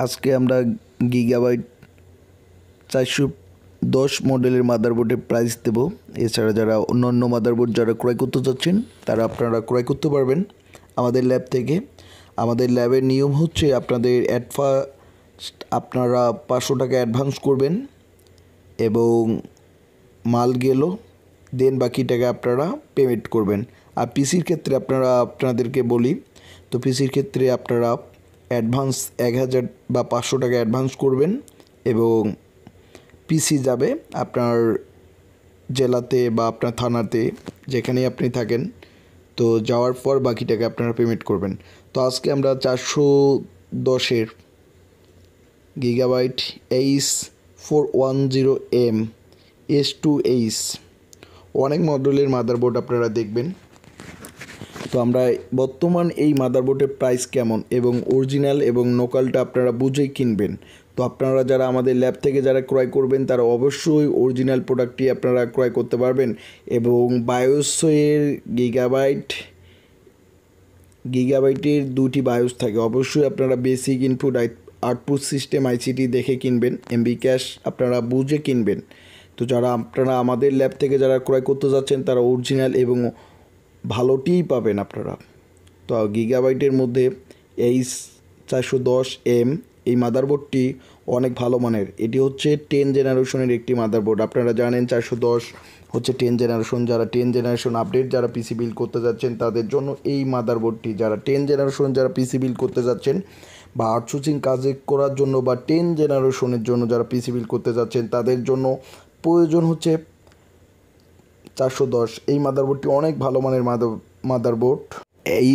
আজকে আমরা গিগাবাইট 410 মডেলের মাদারবোর্ডের প্রাইস দেব। এছাড়া যারা অন্যান্য মাদারবোর্ড যারা ক্রয় করতে চাচ্ছেন তারা আপনারা ক্রয় করতে পারবেন আমাদের ল্যাব থেকে। আমাদের ল্যাবের নিয়ম হচ্ছে আপনাদের আপনারা 500 টাকা অ্যাডভান্স করবেন এবং মাল গেল দেন বাকি টাকা আপনারা পেমেন্ট করবেন। আর পিসির ক্ষেত্রে আপনাদেরকে বলি, তো পিসির ক্ষেত্রে আপনারা অ্যাডভান্স 1000 বা 500 টাকা অ্যাডভান্স করবেন এবং পিসি যাবে আপনার জেলাতে বা আপনার থানাতে, যেখানেই আপনি থাকেন। তো যাওয়ার পর বাকি টাকা আপনারা পেমেন্ট করবেন। তো আজকে আমরা 410-এর গিগাবাইট h410m S2H অনেক মডেলের মাদারবোর্ড আপনারা দেখবেন। তো আমরা বর্তমান এই মাদারবোর্ডের প্রাইস কেমন এবং অরিজিনাল এবং লোকালটা আপনারা বুঝেই কিনবেন। তো আপনারা যারা আমাদের ল্যাব থেকে যারা ক্রয় করবেন তারা অবশ্যই অরিজিনাল প্রোডাক্টটি আপনারা ক্রয় করতে পারবেন। এবং বায়োসের গিগাবাইটের দুটি বায়োস থাকে, অবশ্যই আপনারা basic input output system ICT দেখে কিনবেন, এমবি ক্যাশ আপনারা বুঝে কিনবেন। তো যারা আপনারা আমাদের ল্যাব থেকে যারা ক্রয় করতে যাচ্ছেন তারা অরিজিনাল এবং ভালোটিই পাবেন আপনারা। তো গিগাবাইটের মধ্যে H410M এই মাদারবোর্ডটি অনেক ভালো মানের। এটি হচ্ছে 10 জেনারেশনের একটি মাদারবোর্ড। আপনারা জানেন 410 হচ্ছে 10 জেনারেশন। যারা 10 জেনারেশন আপডেট যারা পিসি বিল্ড করতে যাচ্ছেন তাদের জন্য এই মাদারবোর্ডটি, যারা 10 জেনারেশন যারা পিসি বিল্ড করতে যাচ্ছেন বা আউটসোর্সিং কাজ করার জন্য বা 10 জেনারেশনের জন্য যারা পিসি বিল্ড করতে যাচ্ছেন তাদের জন্য প্রয়োজন হচ্ছে 410। এই মাদারবোর্ডটি অনেক ভালো মানের মাদারবোর্ড।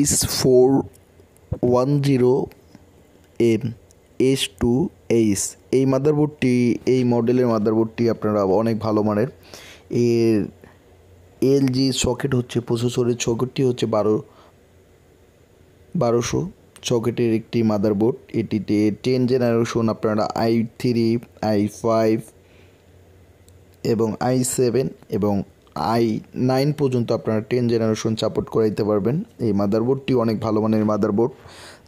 H410M S2H এই মাদারবোর্ডটি, এই মডেলের মাদারবোর্ডটি আপনারা অনেক ভালো মানের। এর এলজি সকেট হচ্ছে, প্রসেসরের সকেটটি হচ্ছে 1200 সকেটের একটি মাদারবোর্ড। এটিতে 10 জেনারেশন আপনারা i3, i5 এবং i7 এবং i9 পর্যন্ত আপনারা 10 জেনারেশন সাপোর্ট করাইতে পারবেন। এই মাদারবোর্ডটি অনেক ভালো মানের মাদারবোর্ড।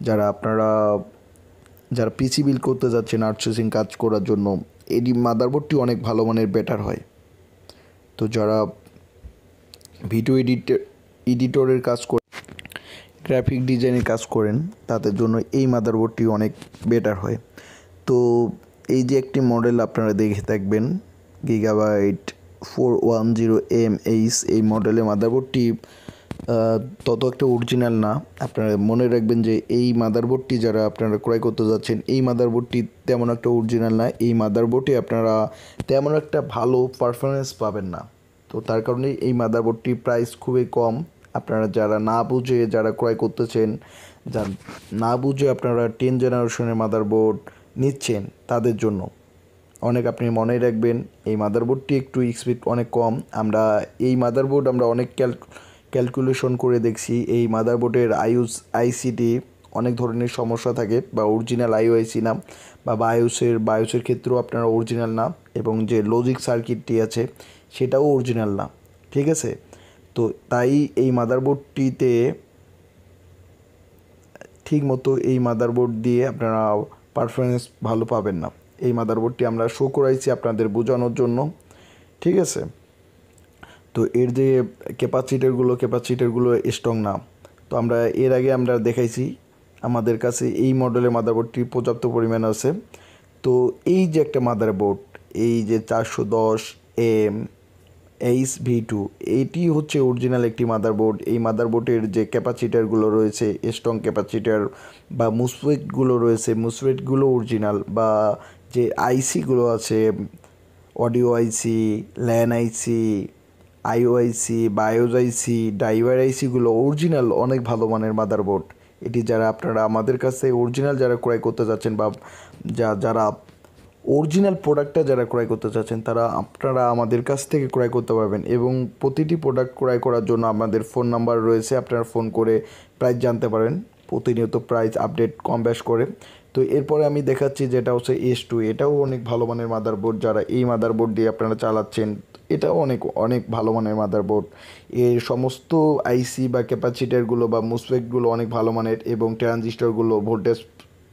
যারা পিসি বিল্ড করতে যাচ্ছেন আউটসোর্সিং কাজ করার জন্য এই মাদারবোর্ডটি অনেক ভালো মানের বেটার হয়। তো যারা ভিডিও এডিটরের কাজ করেন, গ্রাফিক ডিজাইনের কাজ করেন তাদের জন্য এই মাদারবোর্ডটি অনেক বেটার হয়। তো এই যে একটি মডেল আপনারা দেখে থাকবেন গিগাবাইট 410MH এই মডেলের মাদারবোর্ডটি তত একটা অরিজিনাল না। আপনারা মনে রাখবেন যে এই মাদারবোর্ডটি যারা আপনারা ক্রয় করতে যাচ্ছেন এই মাদারবোর্ডটি তেমন একটা অরিজিনাল না। এই মাদারবোর্ডে আপনারা তেমন একটা ভালো পারফরমেন্স পাবেন না। তো তার কারণে এই মাদারবোর্ডটির প্রাইস খুবই কম। আপনারা যারা না বুঝে যারা ক্রয় করতেছেন, না বুঝে আপনারা 10 জেনারেশনের মাদারবোর্ড নিচ্ছেন তাদের জন্য অনেক, আপনি মনে রাখবেন এই মাদারবোর্ডটি একটু স্পিড অনেক কম। এই মাদারবোর্ড আমরা অনেক ক্যালকুলেশন করে দেখছি। এই মাদারবোর্ডের আইসিটি অনেক ধরনের সমস্যা থাকে বা অরিজিনাল আইসি না, বা বায়োসের ক্ষেত্রেও আপনারা অরিজিনাল না, এবং যে লজিক সার্কিটটি আছে সেটাও অরিজিনাল না। ঠিক আছে, তো তাই এই মাদারবোর্ডটিতে ঠিক মতো এই মাদারবোর্ড দিয়ে আপনারা পারফরমেন্স ভালো পাবেন না। এই মাদারবোর্ডটি আমরা শো করাইছি আপনাদের বোঝানোর জন্য। ঠিক আছে, তো এর যে ক্যাপাসিটারগুলো স্ট্রং না। তো আমরা এর আগে আমরা দেখাইছি আমাদের কাছে এই মডেলের মাদারবোর্ডটি পর্যাপ্ত পরিমাণ আছে। তো এই যে একটা মাদারবোর্ড, এই যে 410M HV2 এইটি হচ্ছে অরিজিনাল একটি মাদারবোর্ড। এই মাদারবোর্ডের যে ক্যাপাসিটারগুলো রয়েছে, স্ট্রং ক্যাপাসিটার বা মুসফেটগুলো রয়েছে, মুসফেটগুলো অরিজিনাল, বা যে আইসিগুলো আছে অডিও আইসি, ল্যান আইসি, আইওআইসি, বায়োজ আইসি, ড্রাইভার আইসিগুলো অরিজিনাল অনেক ভালো মানের মাদারবোর্ড। এটি যারা আপনারা আমাদের কাছে অরিজিনাল যারা ক্রয় করতে যাচ্ছেন বা যারা অরিজিনাল প্রোডাক্টটা যারা ক্রয় করতে চাচ্ছেন তারা আপনারা আমাদের কাছ থেকে ক্রয় করতে পারবেন। এবং প্রতিটি প্রোডাক্ট ক্রয় করার জন্য আমাদের ফোন নাম্বার রয়েছে, আপনারা ফোন করে প্রাইস জানতে পারেন। প্রতিনিয়ত প্রাইস আপডেট কম বেশ করে। তো এরপরে আমি দেখাচ্ছি যেটা হচ্ছে S2, এটাও অনেক ভালো মানের মাদারবোর্ড। যারা এই মাদারবোর্ড দিয়ে আপনারা চালাচ্ছেন এটাও অনেক ভালো মানের মাদারবোর্ড। এর সমস্ত আইসি বা ক্যাপাসিটারগুলো বা মুসফেটগুলো অনেক ভালো মানের এবং ট্রানজিস্টরগুলো ভোল্টেজ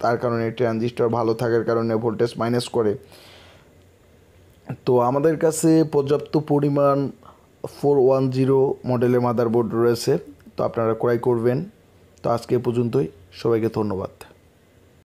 তার কারণে ট্রানজিস্টর ভালো থাকার কারণে ভোল্টেজ মাইনাস করে। তো আমাদের কাছে পর্যাপ্ত পরিমাণ 410 মডেলের মাদারবোর্ড রয়েছে, তো আপনারা ক্রয় করবেন। তো আজকে এ পর্যন্তই, সবাইকে ধন্যবাদ।